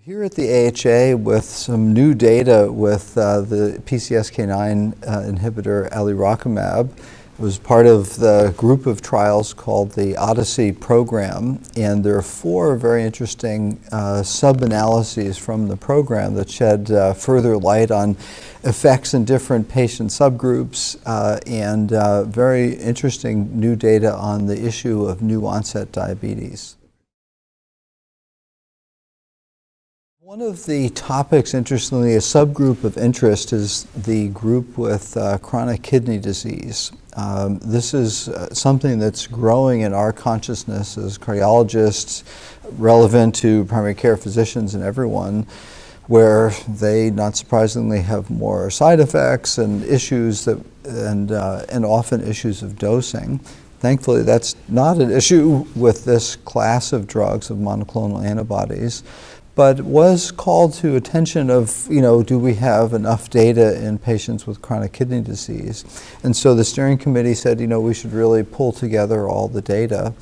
Here at the AHA with some new data with the PCSK9 inhibitor alirocumab. It was part of the group of trials called the Odyssey program, and there are four very interesting sub-analyses from the program that shed further light on effects in different patient subgroups and very interesting new data on the issue of new onset diabetes. One of the topics, interestingly, a subgroup of interest is the group with chronic kidney disease. This is something that's growing in our consciousness as cardiologists, relevant to primary care physicians and everyone, where they, not surprisingly, have more side effects and issues that, and often issues of dosing. Thankfully, that's not an issue with this class of drugs, of monoclonal antibodies, but was called to attention of, do we have enough data in patients with chronic kidney disease? And so the steering committee said, we should really pull together all the data.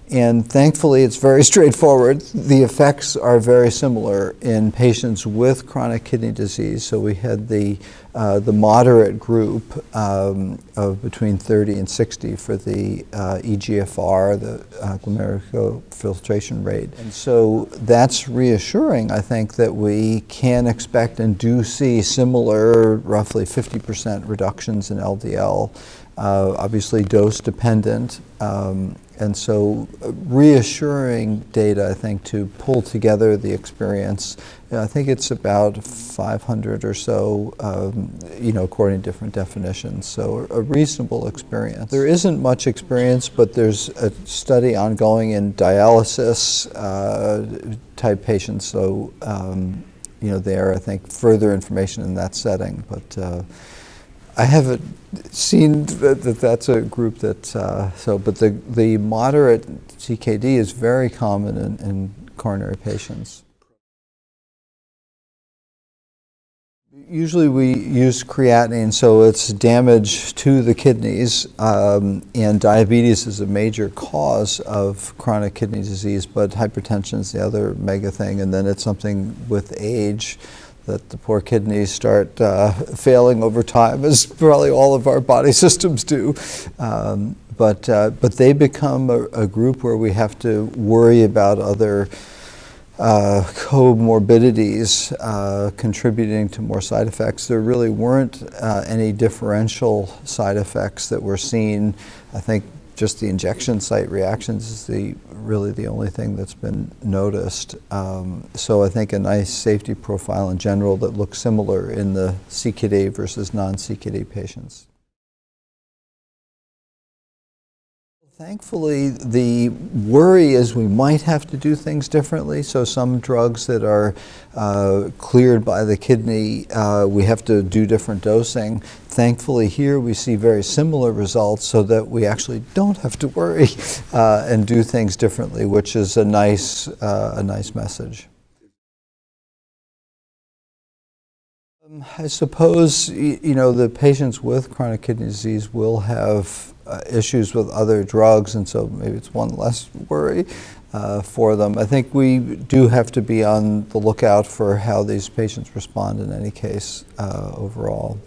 And thankfully, it's very straightforward. The effects are very similar in patients with chronic kidney disease. So we had the moderate group of between 30 and 60 for the eGFR, the glomerular filtration rate. And so that's reassuring, I think, that we can expect and do see similar, roughly 50% reductions in LDL, obviously dose dependent. And so reassuring data, I think, to pull together the experience. I think it's about 500 or so, according to different definitions. So a reasonable experience. There isn't much experience, but there's a study ongoing in dialysis type patients. So, there, I think, further information in that setting. But I haven't seen that that's a group that, but the moderate CKD is very common in coronary patients. Usually we use creatinine, so it's damage to the kidneys, and diabetes is a major cause of chronic kidney disease, but hypertension is the other mega thing, and then it's something with age that the poor kidneys start failing over time, as probably all of our body systems do. But they become a group where we have to worry about other comorbidities contributing to more side effects. There really weren't any differential side effects that were seen. I think just the injection site reactions is really the only thing that's been noticed. So I think a nice safety profile in general that looks similar in the CKD versus non-CKD patients. Thankfully, the worry is we might have to do things differently. So some drugs that are cleared by the kidney, we have to do different dosing. Thankfully, here we see very similar results so that we actually don't have to worry and do things differently, which is a nice message. I suppose, the patients with chronic kidney disease will have issues with other drugs, and so maybe it's one less worry for them. I think we do have to be on the lookout for how these patients respond in any case overall.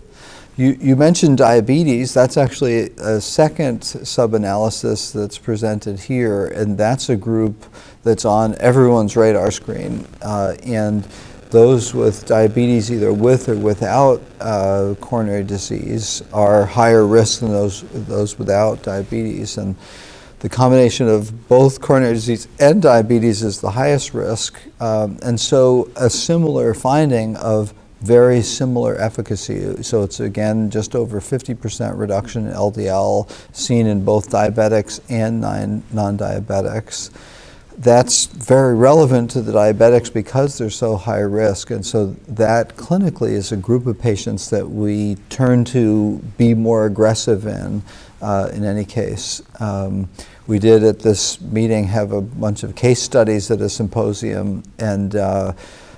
You mentioned diabetes. That's actually a second sub-analysis that's presented here, and that's a group that's on everyone's radar screen. And those with diabetes, either with or without coronary disease, are higher risk than those without diabetes. And the combination of both coronary disease and diabetes is the highest risk. And so a similar finding of very similar efficacy. So it's, again, just over 50% reduction in LDL seen in both diabetics and non-diabetics. That's very relevant to the diabetics because they're so high risk, and so that clinically is a group of patients that we turn to be more aggressive in any case. We did at this meeting have a bunch of case studies at a symposium, and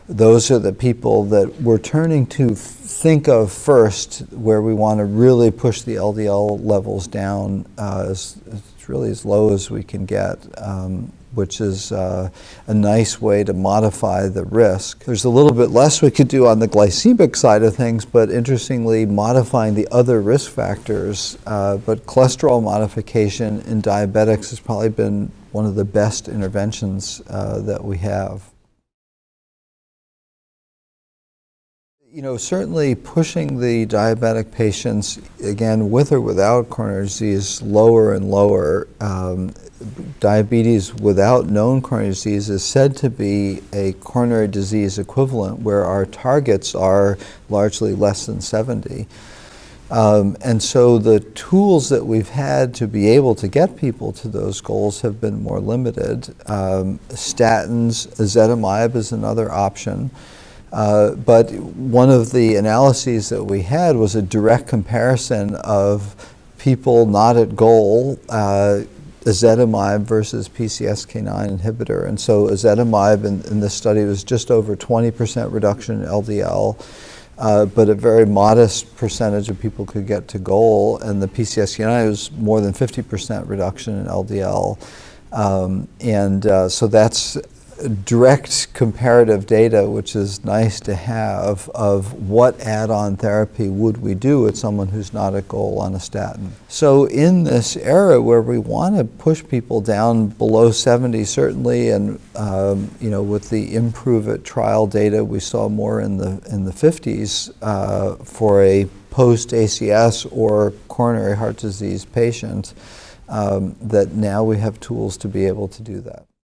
those are the people that we're turning to think of first, where we want to really push the LDL levels down as really as low as we can get, which is a nice way to modify the risk. There's a little bit less we could do on the glycemic side of things, but interestingly, modifying the other risk factors. But cholesterol modification in diabetics has probably been one of the best interventions that we have. You know, certainly pushing the diabetic patients, again, with or without coronary disease, lower and lower. Diabetes without known coronary disease is said to be a coronary disease equivalent, where our targets are largely less than 70. And so the tools that we've had to be able to get people to those goals have been more limited. Statins, ezetimibe is another option. But one of the analyses that we had was a direct comparison of people not at goal, ezetimibe versus PCSK9 inhibitor. And so ezetimibe in this study was just over 20% reduction in LDL, but a very modest percentage of people could get to goal, and the PCSK9 was more than 50% reduction in LDL. So that's direct comparative data, which is nice to have, of what add-on therapy would we do with someone who's not at goal on a statin. So in this era where we want to push people down below 70, certainly, and you know, with the Improve It trial data, we saw more in the 50s for a post-ACS or coronary heart disease patient, that now we have tools to be able to do that.